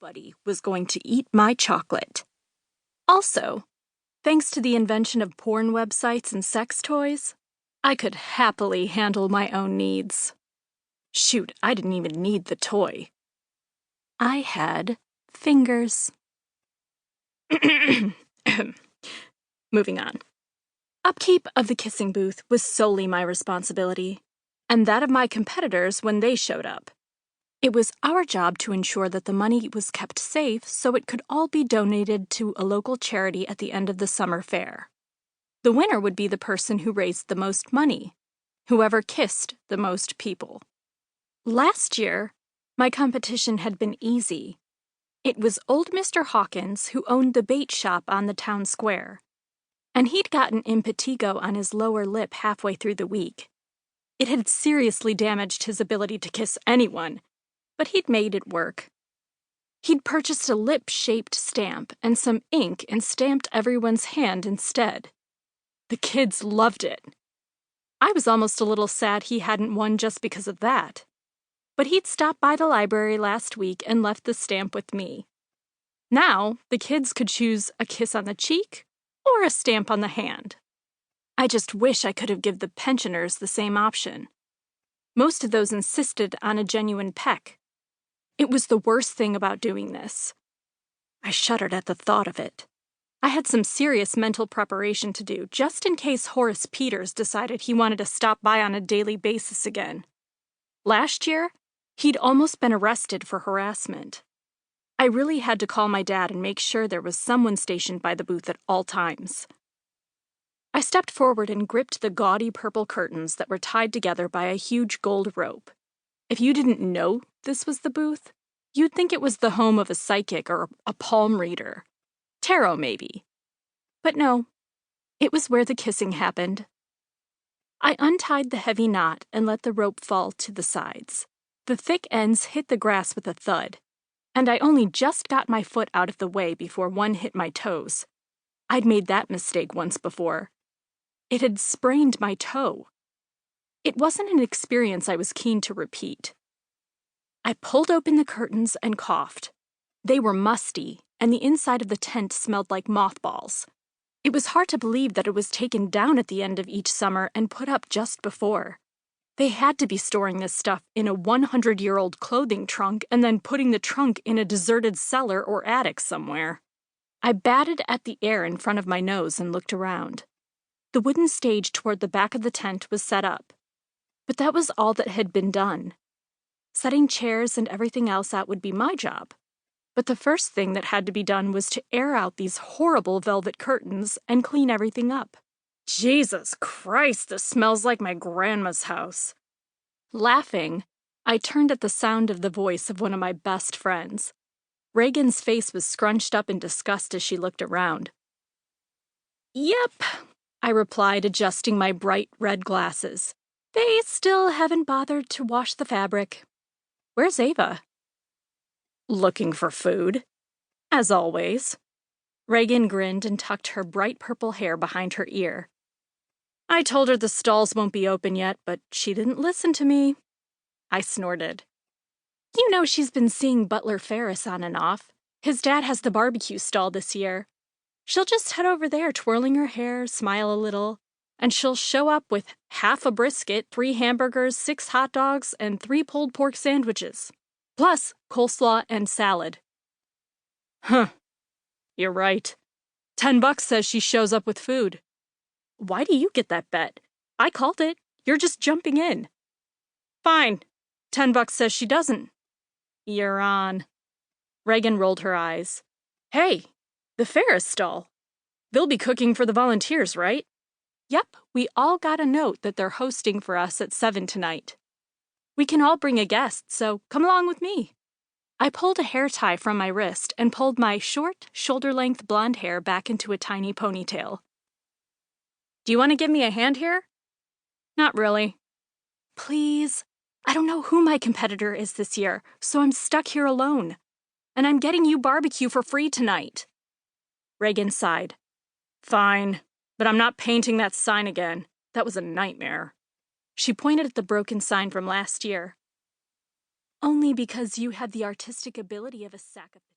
Nobody was going to eat my chocolate. Also, thanks to the invention of porn websites and sex toys, I could happily handle my own needs. Shoot, I didn't even need the toy. I had fingers. Moving on. Upkeep of the kissing booth was solely my responsibility, and that of my competitors when they showed up. It was our job to ensure that the money was kept safe so it could all be donated to a local charity at the end of the summer fair. The winner would be the person who raised the most money, whoever kissed the most people. Last year, my competition had been easy. It was old Mr. Hawkins who owned the bait shop on the town square, and he'd gotten impetigo on his lower lip halfway through the week. It had seriously damaged his ability to kiss anyone, but he'd made it work. He'd purchased a lip-shaped stamp and some ink and stamped everyone's hand instead. The kids loved it. I was almost a little sad he hadn't won just because of that. But he'd stopped by the library last week and left the stamp with me. Now, the kids could choose a kiss on the cheek or a stamp on the hand. I just wish I could have given the pensioners the same option. Most of those insisted on a genuine peck. It was the worst thing about doing this. I shuddered at the thought of it. I had some serious mental preparation to do, just in case Horace Peters decided he wanted to stop by on a daily basis again. Last year, he'd almost been arrested for harassment. I really had to call my dad and make sure there was someone stationed by the booth at all times. I stepped forward and gripped the gaudy purple curtains that were tied together by a huge gold rope. If you didn't know this was the booth, you'd think it was the home of a psychic or a palm reader. Tarot, maybe. But no, it was where the kissing happened. I untied the heavy knot and let the rope fall to the sides. The thick ends hit the grass with a thud, and I only just got my foot out of the way before one hit my toes. I'd made that mistake once before. It had sprained my toe. It wasn't an experience I was keen to repeat. I pulled open the curtains and coughed. They were musty, and the inside of the tent smelled like mothballs. It was hard to believe that it was taken down at the end of each summer and put up just before. They had to be storing this stuff in a 100-year-old clothing trunk and then putting the trunk in a deserted cellar or attic somewhere. I batted at the air in front of my nose and looked around. The wooden stage toward the back of the tent was set up, but that was all that had been done. Setting chairs and everything else out would be my job. But the first thing that had to be done was to air out these horrible velvet curtains and clean everything up. Jesus Christ, this smells like my grandma's house. Laughing, I turned at the sound of the voice of one of my best friends. Reagan's face was scrunched up in disgust as she looked around. Yep, I replied, adjusting my bright red glasses. They still haven't bothered to wash the fabric. Where's Ava? Looking for food. As always. Reagan grinned and tucked her bright purple hair behind her ear. I told her the stalls won't be open yet, but she didn't listen to me. I snorted. You know she's been seeing Butler Ferris on and off. His dad has the barbecue stall this year. She'll just head over there twirling her hair, smile a little, and she'll show up with half a brisket, 3 hamburgers, 6 hot dogs, and 3 pulled pork sandwiches. Plus coleslaw and salad. Huh. You're right. $10 says she shows up with food. Why do you get that bet? I called it. You're just jumping in. Fine. $10 says she doesn't. You're on. Reagan rolled her eyes. Hey, the Ferris stall. They'll be cooking for the volunteers, right? Yep, we all got a note that they're hosting for us at 7 tonight. We can all bring a guest, so come along with me. I pulled a hair tie from my wrist and pulled my short, shoulder-length blonde hair back into a tiny ponytail. Do you want to give me a hand here? Not really. Please. I don't know who my competitor is this year, so I'm stuck here alone. And I'm getting you barbecue for free tonight. Reagan sighed. Fine, but I'm not painting that sign again. That was a nightmare. She pointed at the broken sign from last year. Only because you had the artistic ability of a sack of potatoes.